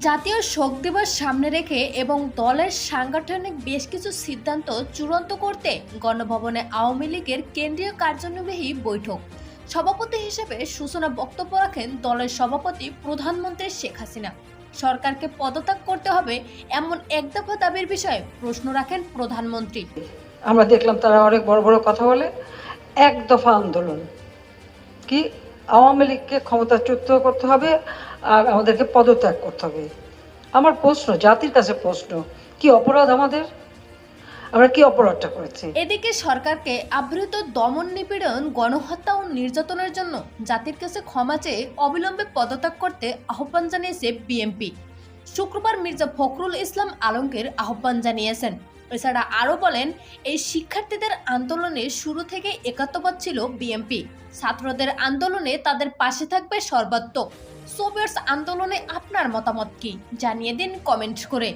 জাতীয় শোক দিবস সামনে রেখে এবং দলের সাংগঠনিক বেশ কিছু সিদ্ধান্ত চূড়ান্ত করতে গণভবনে আওয়ামী লীগের কেন্দ্রীয় কার্যনির্বাহী বৈঠক সভাপতি হিসেবে সূচনা বক্তব্য রাখেন দলের সভাপতি প্রধানমন্ত্রী শেখ হাসিনা। সরকারকে পদত্যাগ করতে হবে এমন এক দফা দাবির বিষয়ে প্রশ্ন রাখেন প্রধানমন্ত্রী। আমরা দেখলাম তারা অনেক বড় বড় কথা বলে। এক দফা আন্দোলন কি, আওয়ামী লীগকে ক্ষমতাচ্যুত করতে হবে আর আমাদেরকে পদত্যাগ করতে হবে। আমার প্রশ্ন, জাতির কাছে প্রশ্ন, কি অপরাধ আমাদের? আমরা কি অপরাধটা করেছি? এদিকে সরকারকে আবৃত দমন নিপীড়ন গণহত্যা ও নির্যাতনের জন্য জাতির কাছে ক্ষমা চেয়ে অবিলম্বে পদত্যাগ করতে আহ্বান জানিয়েছে বিএনপি। শুক্রবার মির্জা ফখরুল ইসলাম আলমগীর আহ্বান জানিয়েছেন। এছাড়া আরও বলেন, এই শিক্ষার্থীদের আন্দোলনের শুরু থেকে একাত্মবাদ ছিল বিএনপি। ছাত্রদের আন্দোলনে তাদের পাশে থাকবে সর্বাত্মক। সোভিয়েটস আন্দোলনে আপনার মতামত কি জানিয়ে দিন কমেন্ট করে।